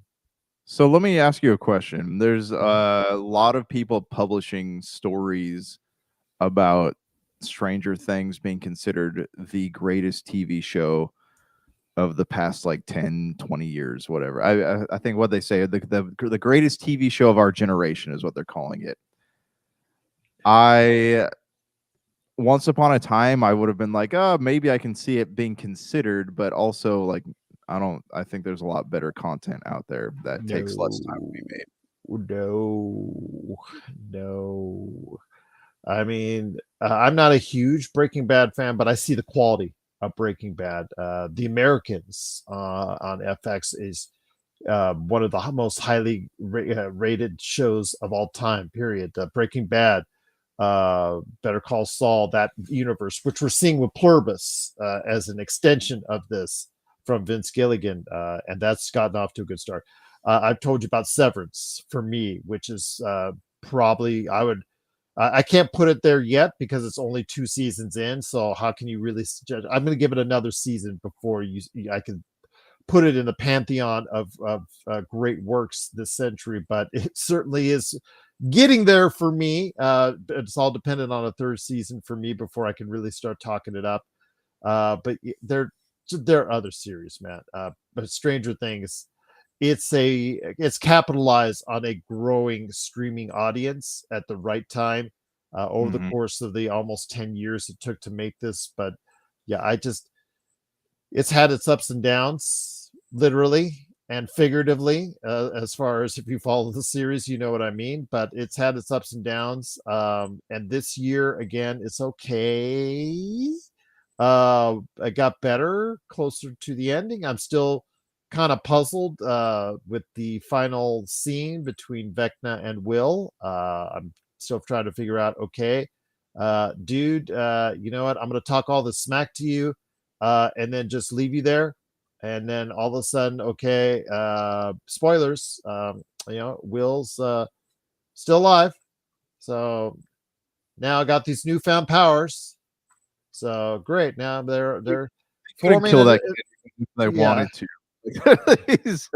So let me ask you a question. There's Mhm. a lot of people publishing stories about Stranger Things being considered the greatest TV show of the past like 10, 20 years, whatever. I think what they say, the greatest TV show of our generation is what they're calling it. I once upon a time I would have been like, oh, maybe I can see it being considered, but also like I think there's a lot better content out there that takes less time to be made. No. I mean, I'm not a huge Breaking Bad fan, but I see the quality of Breaking Bad. The Americans on FX is one of the most highly rated shows of all time. Period. Breaking Bad, Better Call Saul, that universe, which we're seeing with Pluribus as an extension of this from Vince Gilligan, and that's gotten off to a good start. I've told you about Severance for me, which is probably I can't put it there yet because it's only 2 seasons in. So how can you really judge? I'm going to give it another season before I can put it in the pantheon of great works this century. But it certainly is getting there for me. It's all dependent on a 3rd season for me before I can really start talking it up. But there are other series, man. But Stranger Things, it's capitalized on a growing streaming audience at the right time over the Mhm. course of the almost 10 years it took to make this. But yeah, it's had its ups and downs, literally and figuratively, as far as if you follow the series, you know what I mean. But it's had its ups and downs. And this year, again, it's okay. I got better closer to the ending. I'm still kind of puzzled with the final scene between Vecna and Will. I'm still trying to figure out, okay, dude, you know what? I'm going to talk all the smack to you and then just leave you there. And then all of a sudden, okay, spoilers, Will's still alive. So now I got these newfound powers. So great. Now they're Couldn't forming kill an that kid if they yeah. wanted to. He's-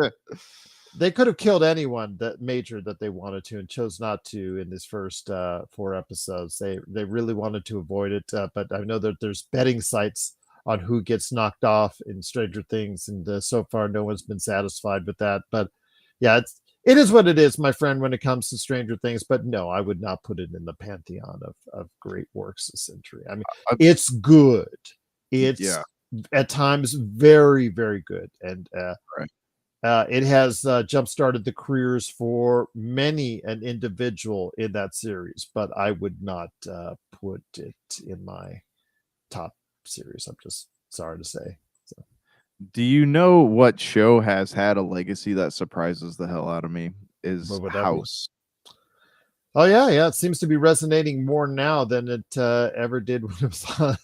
They could have killed anyone that major that they wanted to and chose not to in this first 4 episodes. They really wanted to avoid it, but I know that there's betting sites on who gets knocked off in Stranger Things, and so far no one's been satisfied with that. But yeah, it is what it is, my friend, when it comes to Stranger Things. But no, I would not put it in the pantheon of great works this century. I mean, I- it's good. It's yeah, at times very, very good, and right. it has jump-started the careers for many an individual in that series, but I would not put it in my top series. I'm just sorry to say. So, Do you know what show has had a legacy that surprises the hell out of me? what Is would that be? House. Oh yeah. It seems to be resonating more now than it ever did when it was on.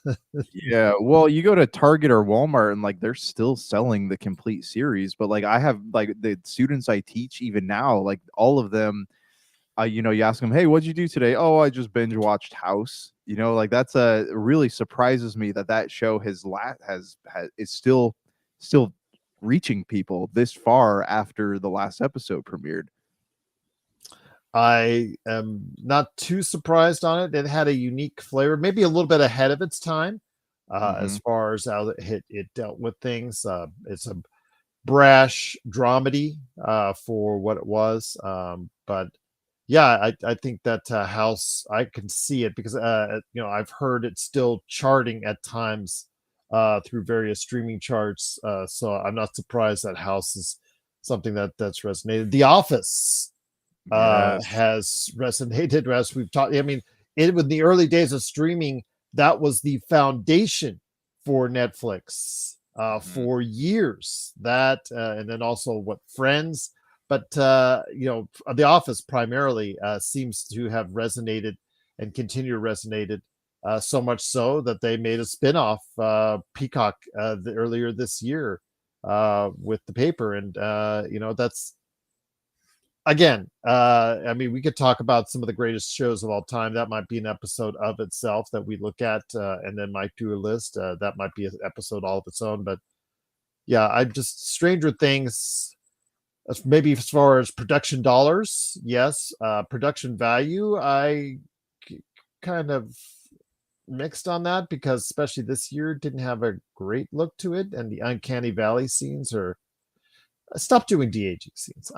Yeah, well, you go to Target or Walmart and like they're still selling the complete series, but like I have like the students I teach even now, like all of them, you ask them, "Hey, what'd you do today?" "Oh, I just binge watched House." Like that's really surprises me that show is still reaching people this far after the last episode premiered. I am not too surprised on it. It had a unique flavor, maybe a little bit ahead of its time, as Mhm. far as how it dealt with things. It's a brash dramedy for what it was. But yeah, I think that House, I can see it because I've heard it still charting at times through various streaming charts. So I'm not surprised that House is something that's resonated. The Office Yes. has resonated as we've talked. I mean, it was the early days of streaming. that was the foundation for Netflix for years. That and then also what Friends, but The Office primarily seems to have resonated and continue to resonate. So much so that they made a spin-off Peacock earlier this year with the paper, and that's again, I mean, we could talk about some of the greatest shows of all time. That might be an episode of itself that we look at, and then might do a list. That might be an episode all of its own. But yeah, I'm just Stranger Things. Maybe as far as production dollars, yes. Production value, kind of mixed on that, because especially this year didn't have a great look to it, and the uncanny valley scenes are. Stop doing de-aging scenes.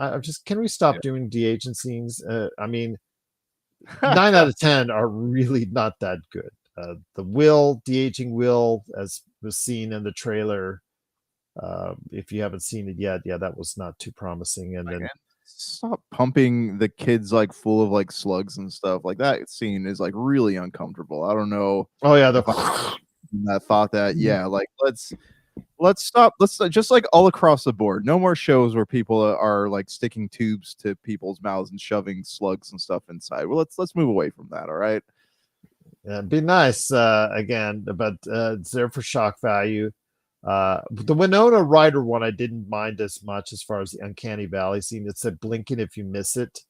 Can we stop doing de-aging scenes? I mean, 9 out of 10 are really not that good. The de-aging Will, as was seen in the trailer, if you haven't seen it yet, yeah, that was not too promising. And then stop pumping the kids like full of like slugs and stuff. Like that scene is like really uncomfortable. I don't know. Oh yeah, that thought that like let's stop. Let's just like all across the board. No more shows where people are like sticking tubes to people's mouths and shoving slugs and stuff inside. Well, let's move away from that. All right. Yeah, be nice again, but it's there for shock value. The Winona Ryder one I didn't mind as much as far as the uncanny valley scene. It's a blinking if you miss it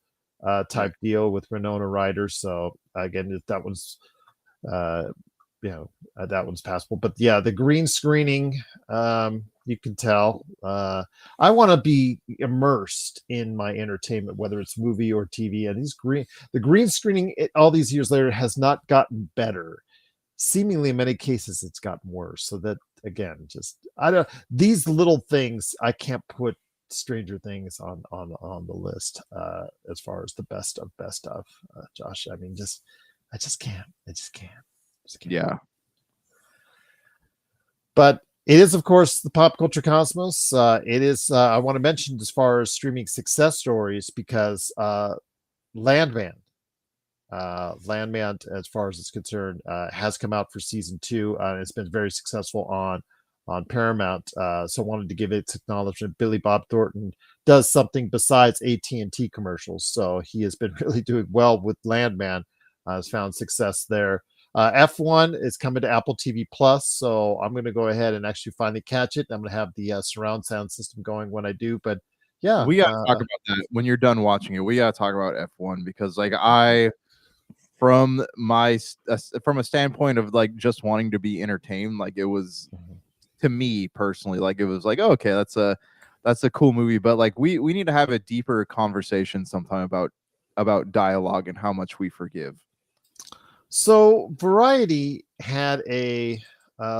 type deal with Winona Ryder. So again, that one's that one's passable. But yeah, the green screening, you can tell. I want to be immersed in my entertainment, whether it's movie or TV. And the green screening all these years later has not gotten better. Seemingly in many cases it's gotten worse. So that again, these little things, I can't put Stranger Things on the list as far as the best of Josh. I mean, I just can't. Yeah. But it is, of course, the pop culture cosmos. It is. I want to mention as far as streaming success stories, because Landman, as far as it's concerned, has come out for season 2. It's been very successful on Paramount. So I wanted to give its acknowledgement. Billy Bob Thornton does something besides AT&T commercials, so he has been really doing well with Landman. Has found success there. F1 is coming to Apple TV Plus, so I'm going to go ahead and actually finally catch it. I'm going to have the surround sound system going when I do. But yeah, we got to talk about that when you're done watching it. We got to talk about F1, because like from a standpoint of like just wanting to be entertained, like it was to me personally, like it was like, oh, okay, that's a cool movie, but like we need to have a deeper conversation sometime about dialogue and how much we forgive. So Variety had a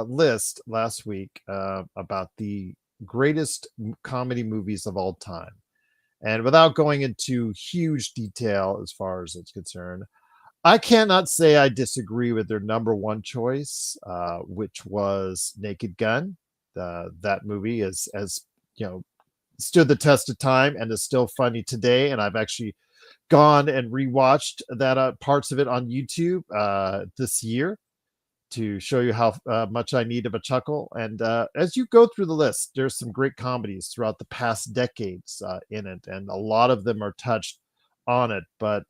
list last week about the greatest comedy movies of all time. And without going into huge detail as far as it's concerned, I cannot say I disagree with their number one choice, which was Naked Gun. That movie is, as you know, stood the test of time and is still funny today. And I've actually gone and rewatched that parts of it on YouTube this year to show you how much I need of a chuckle. And as you go through the list, there's some great comedies throughout the past decades in it, and a lot of them are touched on it. But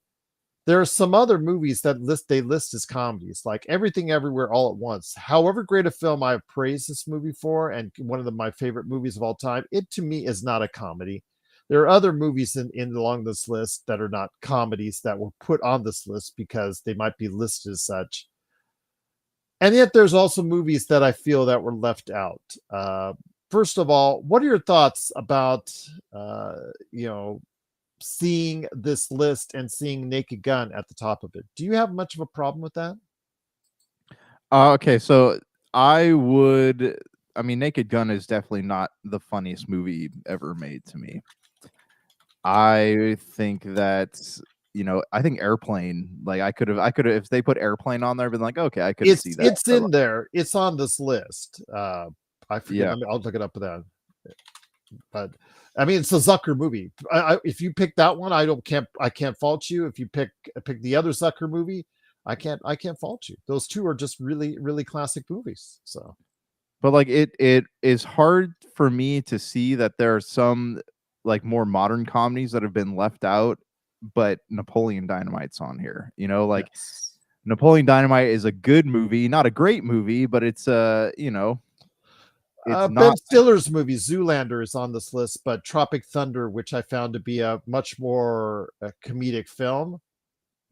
there are some other movies that they list as comedies, like Everything Everywhere All at Once. However great a film I have praised this movie for, and one of my favorite movies of all time, it to me is not a comedy. There are other movies in along this list that are not comedies that were put on this list because they might be listed as such. And yet there's also movies that I feel that were left out. First of all, what are your thoughts about, seeing this list and seeing Naked Gun at the top of it? Do you have much of a problem with that? Okay, so Naked Gun is definitely not the funniest movie ever made to me. I think that, I think Airplane, like I could have, if they put Airplane on there, been like, okay, I could see that. It's in there. It's on this list. I forget. Yeah. I'll look it up with that. But I mean, it's a Zucker movie. If you pick that one, I can't fault you. If you pick the other Zucker movie, I can't fault you. Those two are just really, really classic movies. So But like it is hard for me to see that there are some like more modern comedies that have been left out, but Napoleon Dynamite's on here. You know, like yes. Napoleon Dynamite is a good movie, not a great movie, but it's you know, it's Ben not. Stiller's movie Zoolander is on this list, but Tropic Thunder, which I found to be a much more comedic film,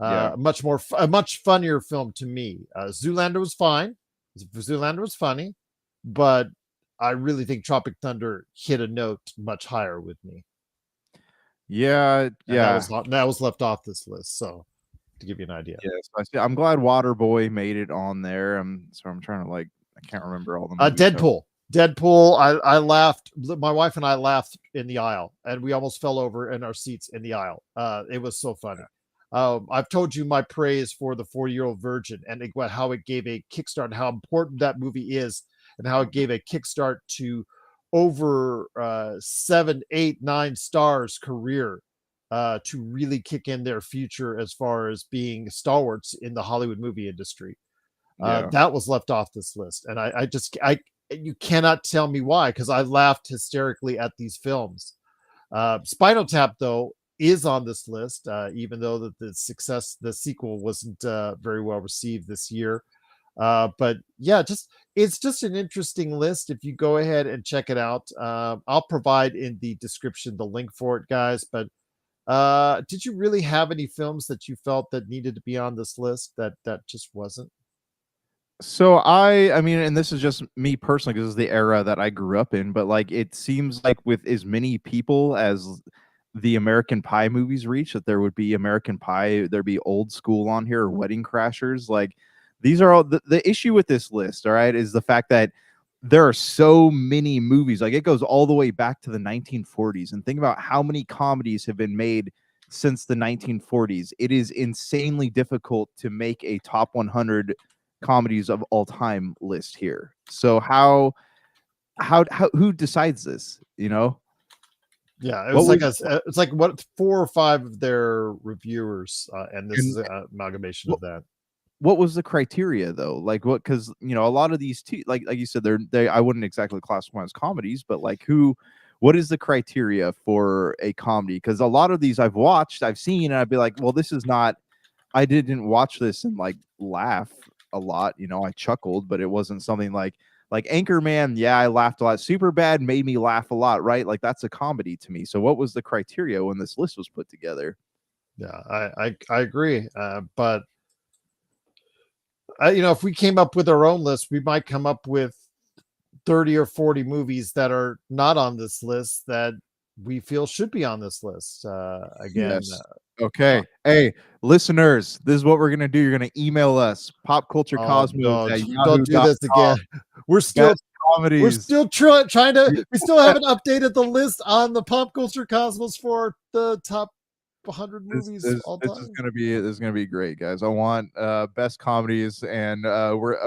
Yeah. a much funnier film to me. Zoolander was fine. Zoolander was funny, but I really think Tropic Thunder hit a note much higher with me, Yeah, and yeah. that was left off this list. So to give you an idea, Yes, I see. I'm glad Waterboy made it on there. I'm trying to like I can't remember all the movies. Deadpool. I laughed. My wife and I laughed in the aisle, and we almost fell over in our seats in the aisle. It was so funny. I've told you my praise for the 4-Year-Old Virgin and how it gave a kickstart, and how important that movie is, and how it gave a kickstart to over 7, 8, 9 stars career to really kick in their future as far as being stalwarts in the Hollywood movie industry. Yeah. That was left off this list, and I you cannot tell me why, because I laughed hysterically at these films. Spinal Tap, though, is on this list, even though the sequel wasn't very well received this year. But yeah, it's just an interesting list. If you go ahead and check it out, I'll provide in the description the link for it, guys. But did you really have any films that you felt that needed to be on this list that just wasn't? So I mean, and this is just me personally because this is the era that I grew up in, but like it seems like with as many people as the American Pie movies reach, that there would be American Pie, there'd be Old School on here, or Wedding Crashers. Like these are all the issue with this list, all right, is the fact that there are so many movies. Like it goes all the way back to the 1940s. And think about how many comedies have been made since the 1940s. It is insanely difficult to make a top 100 comedies of all time list here. So how who decides this? You know, Yeah, it what was like was it's like what 4 or 5 of their reviewers, and this and is an amalgamation what, of that. what was the criteria though? Like what? Because you know a lot of these like you said, they I wouldn't exactly classify them as comedies, but like who? What is the criteria for a comedy? Because a lot of these I've watched, I've seen, and I'd be like, well, this is not. I didn't watch this and like laugh a lot. You know, I chuckled, but it wasn't something like Anchorman. Yeah, I laughed a lot. Superbad made me laugh a lot, right? Like that's a comedy to me. So what was the criteria when this list was put together? Yeah, I agree. But if we came up with our own list, we might come up with 30 or 40 movies that are not on this list that we feel should be on this list. Again, Yes. Okay. Hey, listeners, this is what we're gonna do. You're gonna email us oh popculturecosmos no, at don't do this yahoo.com. again. We're still Best comedies. trying to. We still haven't updated the list on the Pop Culture Cosmos for the top 100 movies all This is time. gonna be great, guys. I want best comedies, and we're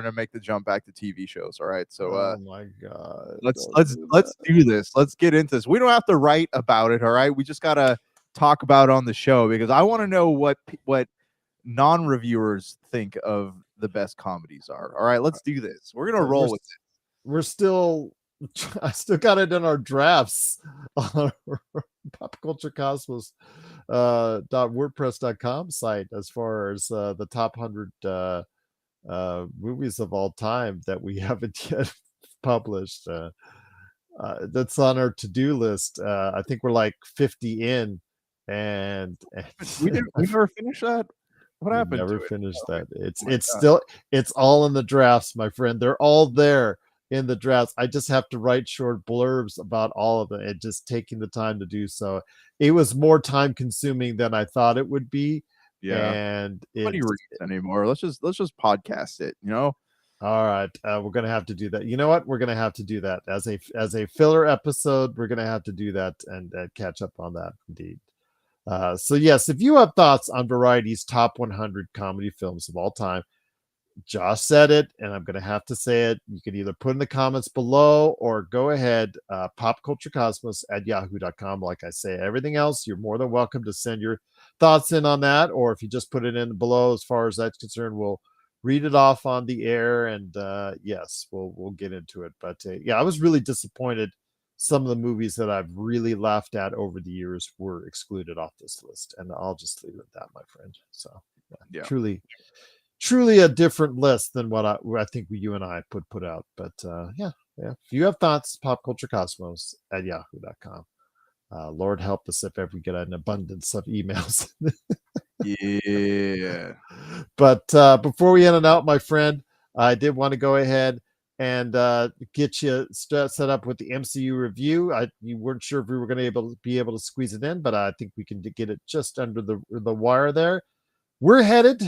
gonna make the jump back to TV shows. All right, so Oh my god! let's Don't let's do let's that. do this. Let's get into this. We don't have to write about it. All right, we just gotta talk about it on the show because I want to know what non-reviewers think of the best comedies are. All right, let's do this. We're gonna roll with it. We're still. I still got it in our drafts on our Pop Culture Cosmos .wordpress.com site as far as the top 100 movies of all time that we haven't yet published. That's on our to-do list. I think we're like 50 in, and We never finished that. What we happened never to it? finished that. Oh my God. It's all in the drafts, my friend. They're all there in the drafts. I just have to write short blurbs about all of them, and just taking the time to do so. It was more time consuming than I thought it would be. Yeah. And Nobody it's reads anymore. Let's just podcast it. You know. all right. We're gonna have to do that. You know what? We're gonna have to do that as a filler episode. We're gonna have to do that and catch up on that indeed. So yes, if you have thoughts on Variety's top 100 comedy films of all time, Josh said it, and I'm going to have to say it. You can either put in the comments below or go ahead, popculturecosmos at yahoo.com. Like I say, everything else, you're more than welcome to send your thoughts in on that, or if you just put it in below, as far as that's concerned, we'll read it off on the air, and yes, we'll get into it. But yeah, I was really disappointed. Some of the movies that I've really laughed at over the years were excluded off this list, and I'll just leave it at that, my friend. So Yeah. truly a different list than what I think you and I put out. But yeah. If you have thoughts, popculturecosmos at yahoo.com. Lord help us if ever we get an abundance of emails. Yeah. But before we end it out, my friend, I did want to go ahead and get you set up with the MCU review. You weren't sure if we were going to be able to squeeze it in, but I think we can get it just under the wire there. We're headed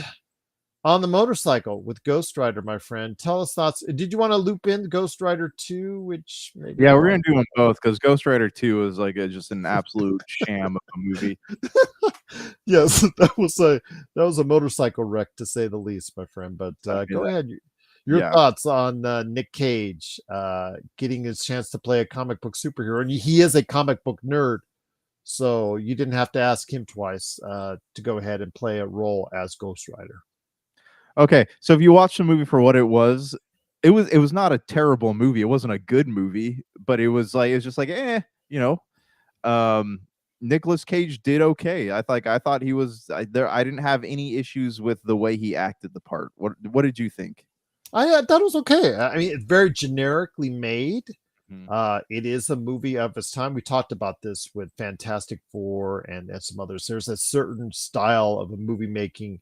on the motorcycle with Ghost Rider, my friend. Tell us thoughts. Did you want to loop in Ghost Rider 2, which maybe we're gonna do them both, because Ghost Rider 2 is like just an absolute sham of a movie. Yes, that was a motorcycle wreck, to say the least, my friend. But go ahead. Your thoughts on Nick Cage getting his chance to play a comic book superhero. And he is a comic book nerd, so you didn't have to ask him twice to go ahead and play a role as Ghost Rider. Okay, so if you watch the movie for what it was not a terrible movie. It wasn't a good movie, but it was just like, Nicolas Cage did okay. I thought he was there. I didn't have any issues with the way he acted the part. What did you think? I thought it was okay. I mean, it's very generically made. It is a movie of its time. We talked about this with Fantastic Four and some others. There's a certain style of a movie making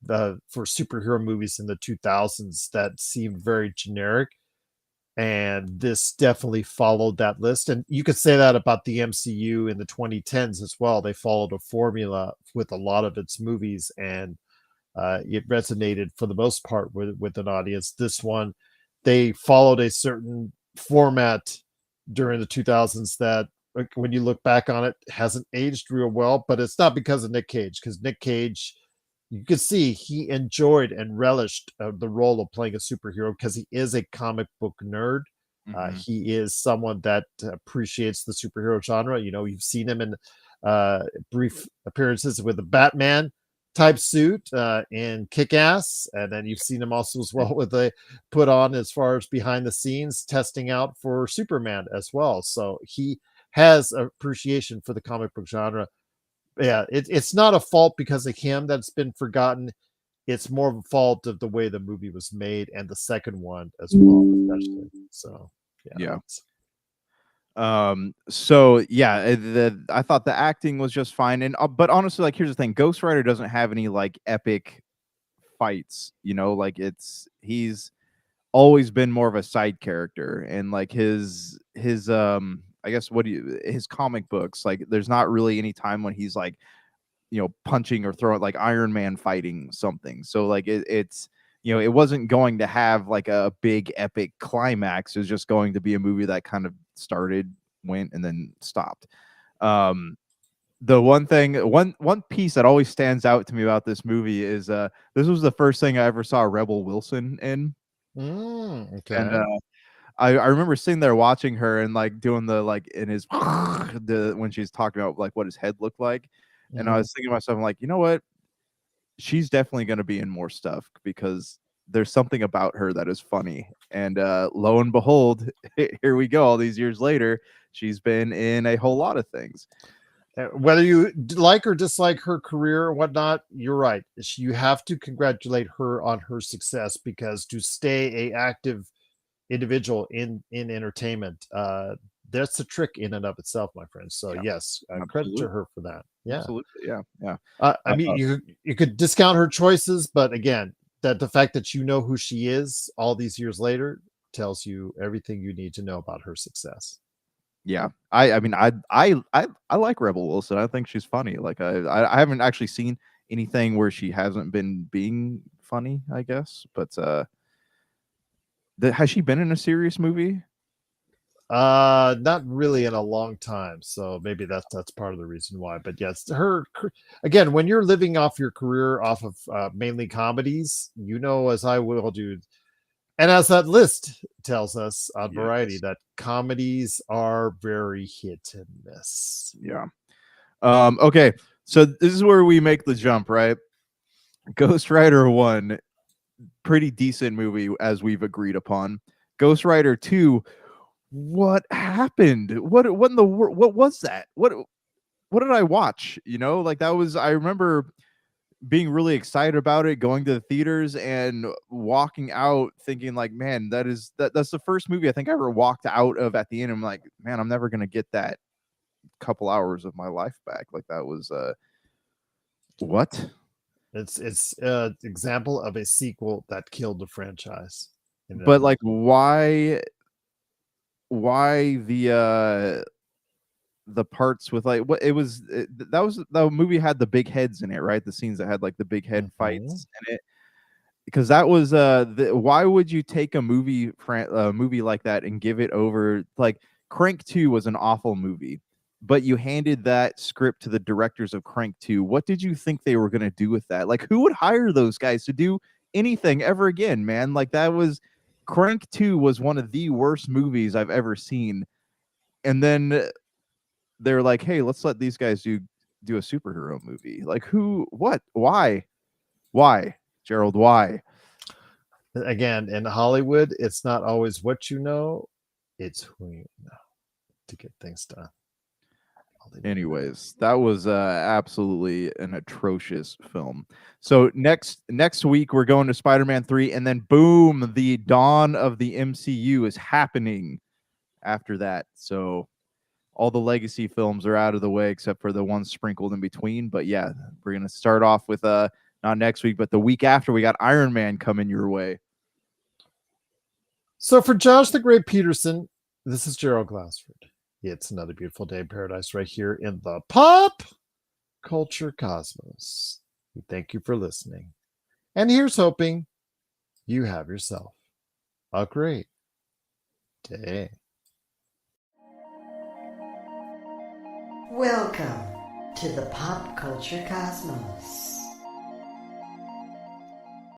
for superhero movies in the 2000s that seemed very generic, and this definitely followed that list. And you could say that about the MCU in the 2010s as well. They followed a formula with a lot of its movies, and it resonated for the most part with an audience. This one, they followed a certain format during the 2000s that, when you look back on it, hasn't aged real well. But it's not because of Nick Cage, because Nick Cage, you could see he enjoyed and relished the role of playing a superhero, because he is a comic book nerd. He is someone that appreciates the superhero genre. You've seen him in brief appearances with the Batman type suit in Kick-Ass, and then you've seen him also as well with a put on as far as behind the scenes testing out for Superman as well. So he has appreciation for the comic book genre. Yeah, it's not a fault because of him that's been forgotten. It's more of a fault of the way the movie was made, and the second one as well, especially. So yeah. So yeah, I thought the acting was just fine, and but honestly, like, here's the thing: Ghost Rider doesn't have any like epic fights. Like he's always been more of a side character, and like his I guess his comic books, like, there's not really any time when he's like, punching or throwing, like Iron Man fighting something. So like it's it wasn't going to have like a big epic climax. It was just going to be a movie that kind of started, went, and then stopped. The one piece that always stands out to me about this movie is this was the first thing I ever saw Rebel Wilson in. Okay. And I remember sitting there watching her and like doing the like in his when she's talking about like what his head looked like. And I was thinking to myself, I'm like, you know what? She's definitely going to be in more stuff, because there's something about her that is funny. And lo and behold, here we go. All these years later, she's been in a whole lot of things. Whether you like or dislike her career or whatnot, you're right. You have to congratulate her on her success, because to stay a active individual in entertainment, that's a trick in and of itself, my friend. So yes, credit to her for that. Yeah, absolutely. Yeah. I mean, you could discount her choices, but again, that the fact that who she is all these years later tells you everything you need to know about her success. Yeah, I mean, I like Rebel Wilson. I think she's funny. Like I haven't actually seen anything where she hasn't been being funny, I guess. But has she been in a serious movie? Not really in a long time, so maybe that's part of the reason why. But yes, her again, when you're living off your career off of mainly comedies, as I will do, and as that list tells us on Variety, that comedies are very hit and miss. Yeah. Okay. So this is where we make the jump, right? Ghost Rider 1, pretty decent movie as we've agreed upon. Ghost Rider 2, what happened? What in the world? What was that? What did I watch? You know, like that was, I remember being really excited about it, going to the theaters and walking out thinking like, man, that's the first movie I think I ever walked out of at the end. I'm like, man, I'm never gonna get that couple hours of my life back. Like that was what? It's example of a sequel that killed the franchise. But like why the parts with like what it was that was the movie had the big heads in it, right? The scenes that had like the big head fights in it, because that was why would you take a movie like that and give it over? Like Crank 2 was an awful movie, but you handed that script to the directors of Crank 2. What did you think they were going to do with that? Like who would hire those guys to do anything ever again, man? Like that was Crank 2 was one of the worst movies I've ever seen. And then they're like, hey, let's let these guys do a superhero movie. Like who, what, why, Gerald, why? Again, in Hollywood, it's not always what you know, it's who you know to get things done. Anyways, that was absolutely an atrocious film. So next week we're going to Spider-Man 3, and then boom, the dawn of the MCU is happening after that. So all the legacy films are out of the way except for the ones sprinkled in between. But yeah, we're gonna start off with not next week, but the week after, we got Iron Man coming your way. So for Josh the Great Peterson, this is Gerald Glassford. It's another beautiful day in paradise right here in the pop culture cosmos. We thank you for listening. And here's hoping you have yourself a great day. Welcome to the pop culture cosmos.